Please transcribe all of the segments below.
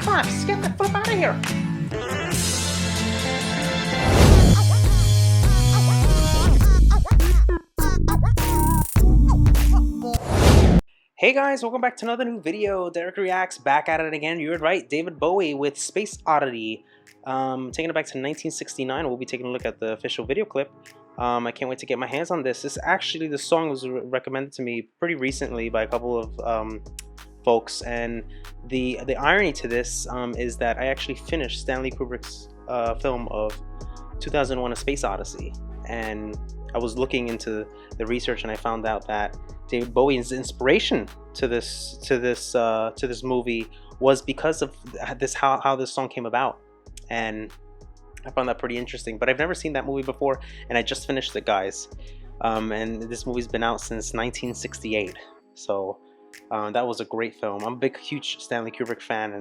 Come on, just get the flip out of here. Hey guys, welcome back to another new video. Dereck Reacts, back at it again. You heard right, David Bowie with Space Oddity. Taking it back to 1969. We'll be taking a look at the official video clip. I can't wait to get my hands on this. The song was recommended to me pretty recently by a couple of folks, and the irony to this is that I actually finished Stanley Kubrick's film of 2001: A Space Odyssey, and I was looking into the research and I found out that David Bowie's inspiration to this movie was because of how this song came about, and I found that pretty interesting. But I've never seen that movie before, and I just finished it, guys. And this movie's been out since 1968, so that was a great film. I'm a huge Stanley Kubrick fan,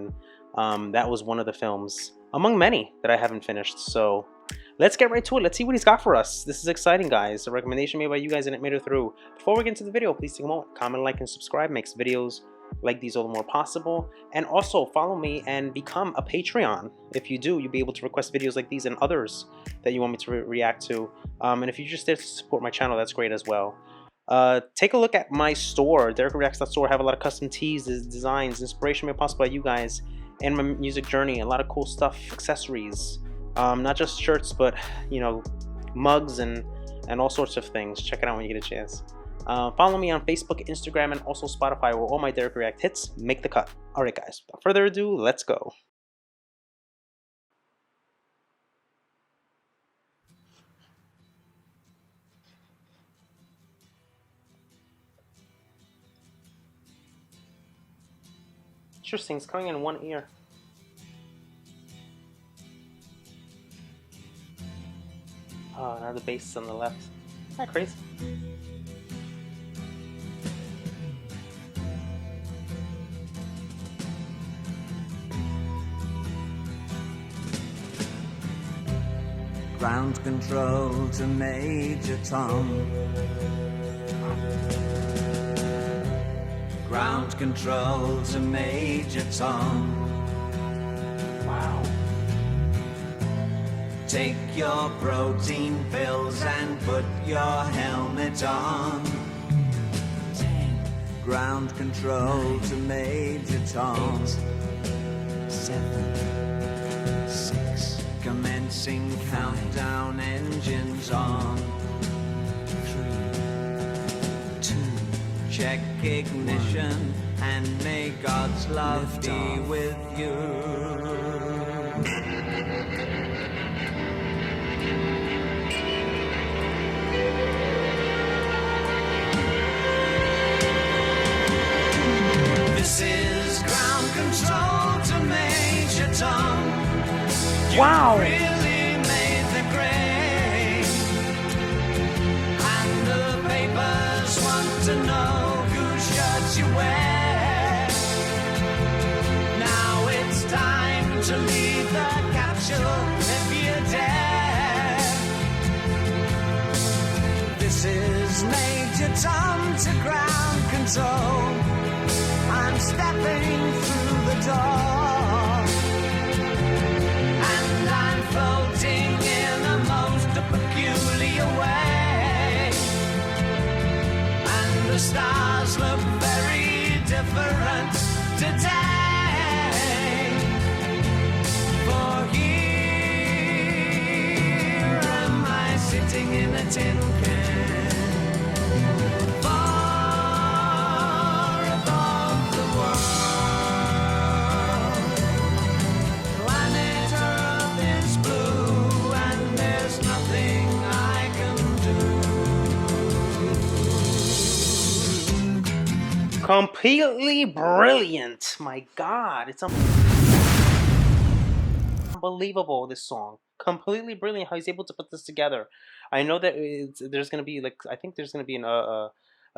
and that was one of the films among many that I haven't finished. So let's get right to it. Let's see what he's got for us. This is exciting, guys. A recommendation made by you guys and it made it through. Before we get into the video, please take a moment, comment, like, and subscribe. Makes videos like these all the more possible. And also follow me and become a Patreon. If you do, you'll be able to request videos like these and others that you want me to react to. And if you're just there to support my channel, that's great as well. Take a look at my store, DereckReacts.store. I have a lot of custom tees, designs, inspiration made possible by you guys and my music journey. A lot of cool stuff, accessories. Not just shirts, but you know, mugs and all sorts of things. Check it out when you get a chance. Follow me on Facebook, Instagram, and also Spotify, where all my Dereck React hits make the cut. Alright guys, without further ado, let's go. Interesting, it's coming in one ear. Oh, now the bass is on the left. Isn't that crazy? Ground control to Major Tom. Ground control to Major Tom. Wow. Take your protein pills and put your helmet on. 10. Ground control to Major Tom. 8, 7, 6. Commencing countdown, engines on. 3, 2. Check ignition and may God's love be with you. This is ground control to Major Tom. Wow. You really made the grade. And the papers want to know whose shirts you wear. Now it's time to leave the capsule if you dare. This is Major Tom to ground control. I'm stepping through the door, and I'm floating in a most peculiar way, and the stars look very different today. For here am I sitting in a tin can. Completely brilliant. My God, it's unbelievable, this song. Completely brilliant how he's able to put this together. I know that there's gonna be, like, I think there's gonna be a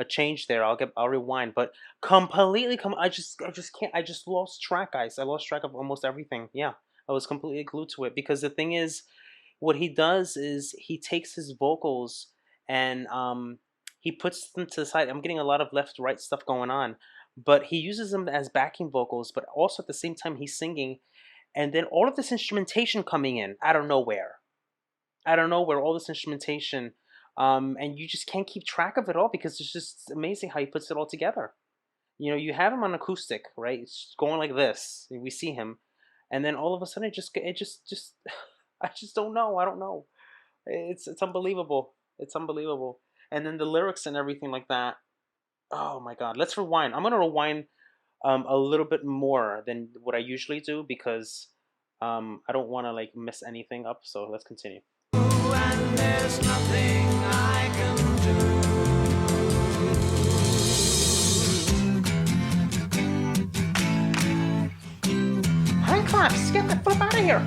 change there. I'll rewind, but completely I just can't. I just lost track, guys. I lost track of almost everything. Yeah, I was completely glued to it, because the thing is, what he does is he takes his vocals and he puts them to the side. I'm getting a lot of left right stuff going on, but he uses them as backing vocals, but also at the same time he's singing, and then all of this instrumentation coming in out of nowhere, all this instrumentation, and you just can't keep track of it all because it's just amazing how he puts it all together. You have him on acoustic, right? It's going like this. We see him, and then all of a sudden it just I just don't know. I don't know. It's unbelievable. It's unbelievable. And then the lyrics and everything like that. Oh my God. Let's rewind. I'm gonna rewind a little bit more than what I usually do because I don't want to like mess anything up. So let's continue. And there's nothing I can Hand claps. Get the flip out of here.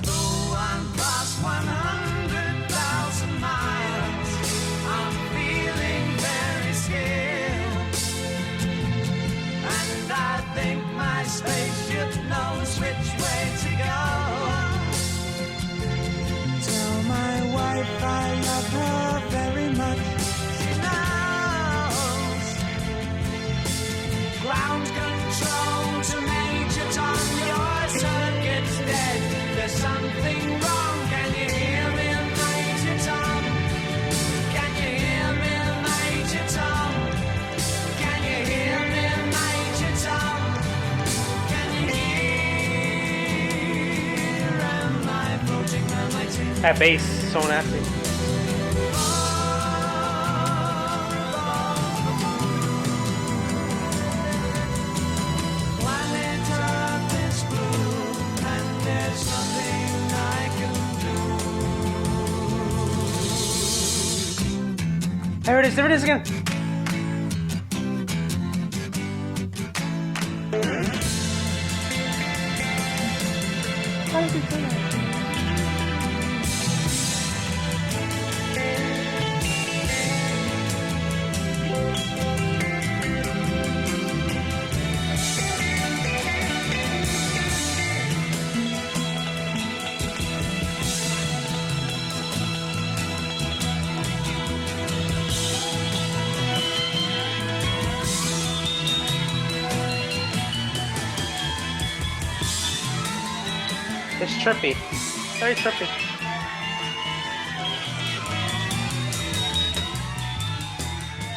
Though I'm past 100,000 miles, I'm feeling very scared. And I think my spaceship knows which way to go. Tell my wife I love her very much. She knows. Ground control to Major Tom, your circuit's dead. There's something wrong. Can you hear me, Major Tom? Can you hear me, Major Tom? Can you hear me, Major Tom? Can you hear? Am I approaching the mighty? That bass, so nasty. Planet Earth is blue, and there's nothing I can do. There it is. There it is again. How did he do that? It's trippy. Very trippy.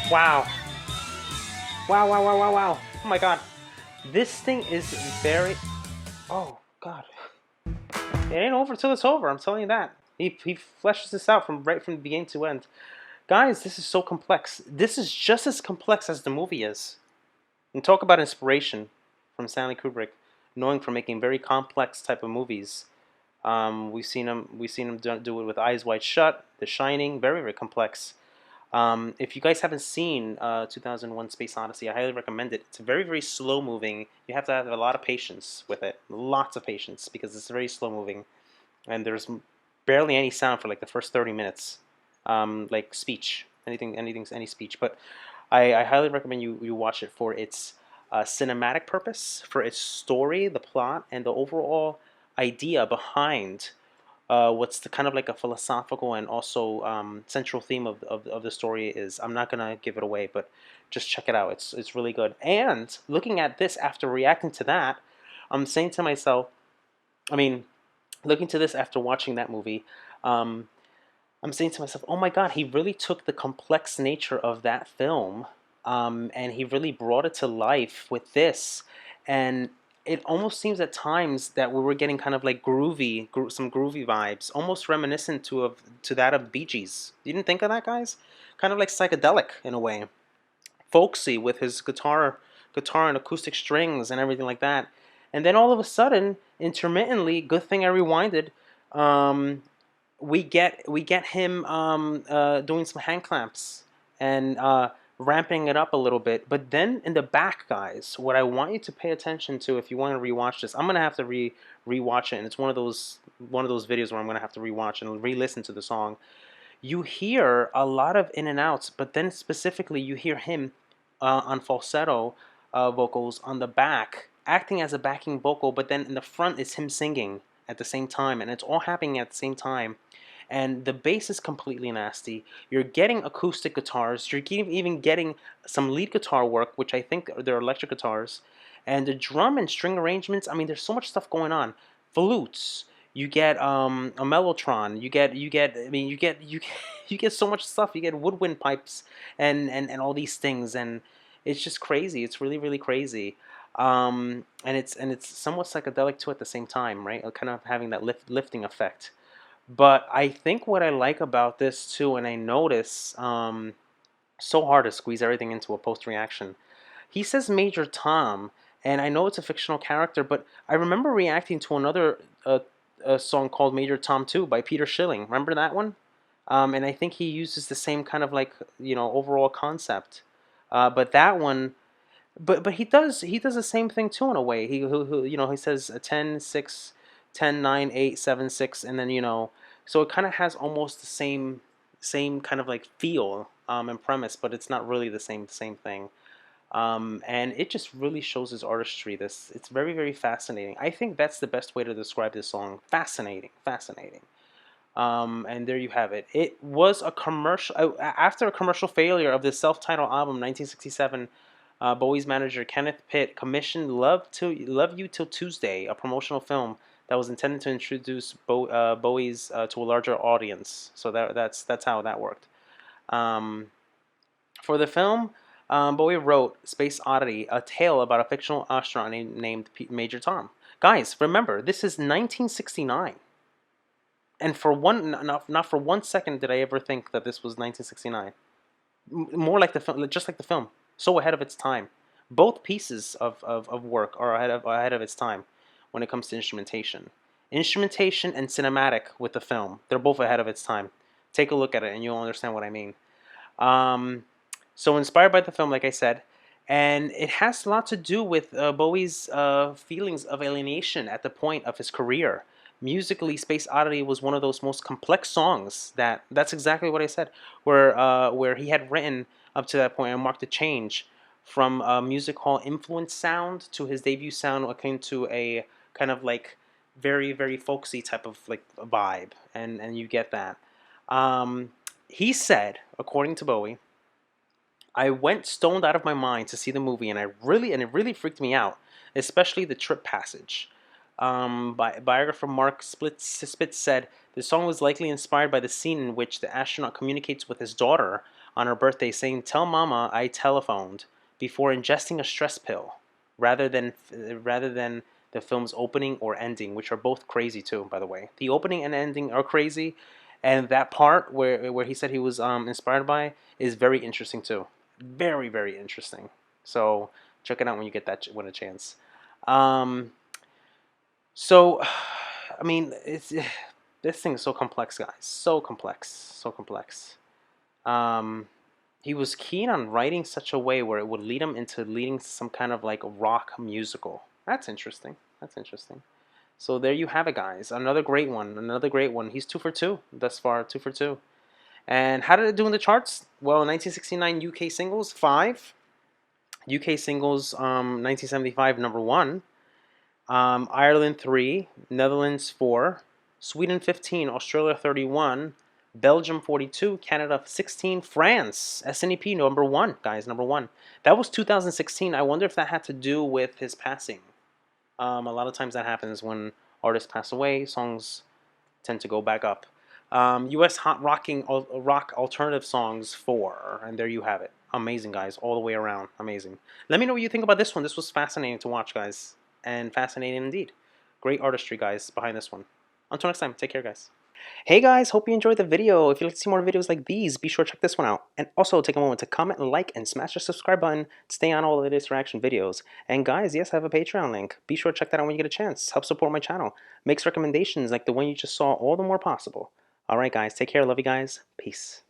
Wow. Wow, wow, wow, wow, wow. Oh my God. This thing is very... Oh, God. It ain't over till it's over, I'm telling you that. He fleshes this out right from the beginning to end. Guys, this is so complex. This is just as complex as the movie is. And talk about inspiration from Stanley Kubrick, knowing for making very complex type of movies. We've seen him do it with Eyes Wide Shut, The Shining, very, very complex. If you guys haven't seen 2001 Space Odyssey, I highly recommend it. It's very, very slow moving. You have to have a lot of patience with it. Lots of patience because it's very slow moving. And there's barely any sound for like the first 30 minutes. Like speech, any speech. But I highly recommend you watch it for its cinematic purpose, for its story, the plot, and the overall idea behind what's the kind of like a philosophical and also central theme of the story is. I'm not gonna give it away, but just check it out. It's really good. And looking at this after reacting to that, I'm saying to myself, I mean, looking to this after watching that movie, I'm saying to myself, oh my God, he really took the complex nature of that film, and he really brought it to life with this. And it almost seems at times that we were getting kind of like some groovy vibes, almost reminiscent to that of Bee Gees. You didn't think of that, guys? Kind of like psychedelic in a way, folksy with his guitar and acoustic strings and everything like that. And then all of a sudden, intermittently, good thing I rewinded. We get him doing some hand clamps and ramping it up a little bit. But then in the back, guys, what I want you to pay attention to, if you want to rewatch this, I'm gonna have to rewatch it, and it's one of those videos where I'm gonna have to rewatch and re-listen to the song. you hear a lot of in and outs, but then specifically you hear him on falsetto vocals on the back, acting as a backing vocal, but then in the front is him singing at the same time, and it's all happening at the same time. And the bass is completely nasty. You're getting acoustic guitars. You're even getting some lead guitar work, which I think they're electric guitars. And the drum and string arrangements, I mean, there's so much stuff going on. Flutes. You get a mellotron. I mean, you get so much stuff. You get woodwind pipes and all these things, and it's just crazy. It's really crazy. And it's somewhat psychedelic too at the same time, right? Kind of having that lifting effect. But I think what I like about this too, and I notice, so hard to squeeze everything into a post reaction. He says Major Tom, and I know it's a fictional character, but I remember reacting to another a song called Major Tom 2 by Peter Schilling. Remember that one? And I think he uses the same kind of like, overall concept. But that one, but he does the same thing too in a way. He says 10 6, 10 9 8 7 6, and then so it kind of has almost the same kind of like feel and premise, but it's not really the same thing. And it just really shows his artistry. It's very fascinating. I think that's the best way to describe this song. Fascinating, fascinating. And there you have it. It was a commercial after a commercial failure of the self-titled album, 1967. Bowie's manager Kenneth Pitt commissioned "Love You Till Tuesday," a promotional film that was intended to introduce Bowie's to a larger audience. So that's how that worked. Um, for the film, Bowie wrote "Space Oddity," a tale about a fictional astronaut named Major Tom. Guys, remember, this is 1969. And for not for 1 second did I ever think that this was 1969. More like the film, just like the film, so ahead of its time. Both pieces of work are ahead of its time when it comes to instrumentation. Instrumentation and cinematic with the film, they're both ahead of its time. Take a look at it and you'll understand what I mean. So inspired by the film, like I said, and it has a lot to do with Bowie's feelings of alienation at the point of his career. Musically, Space Oddity was one of those most complex songs that's exactly what I said, where he had written up to that point and marked a change from a music hall influence sound to his debut sound akin to a kind of like very folksy type of like vibe, and you get that. He said, according to Bowie, I went stoned out of my mind to see the movie, and it really freaked me out, especially the trip passage. Biographer Mark Spitz said the song was likely inspired by the scene in which the astronaut communicates with his daughter on her birthday, saying, "Tell Mama I telephoned," before ingesting a stress pill, rather than the film's opening or ending, which are both crazy too, by the way. The opening and ending are crazy, and that part where he said he was inspired by is very interesting too. Very interesting. So check it out when you get when a chance. So, I mean, this thing is so complex, guys. So complex, so complex. He was keen on writing such a way where it would lead him into leading some kind of like rock musical. That's interesting. That's interesting. So there you have it, guys. Another great one. Another great one. He's 2 for 2 thus far. 2 for 2. And how did it do in the charts? Well, 1969 UK singles 5. UK singles 1975 number 1. Ireland 3, Netherlands 4, Sweden 15, Australia 31, Belgium 42, Canada 16, France, SNEP number 1, guys, number 1. That was 2016. I wonder if that had to do with his passing. A lot of times that happens when artists pass away, songs tend to go back up. US Hot Rock Alternative Songs 4, and there you have it. Amazing, guys, all the way around. Amazing. Let me know what you think about this one. This was fascinating to watch, guys. And fascinating indeed. Great artistry, guys, behind this one. Until next time, take care, guys. Hey guys, hope you enjoyed the video. If you'd like to see more videos like these, be sure to check this one out. And also take a moment to comment, like, and smash the subscribe button to stay on all the latest reaction videos. And guys, yes, I have a Patreon link. Be sure to check that out when you get a chance. Help support my channel. Makes recommendations like the one you just saw all the more possible. Alright guys, take care. Love you guys. Peace.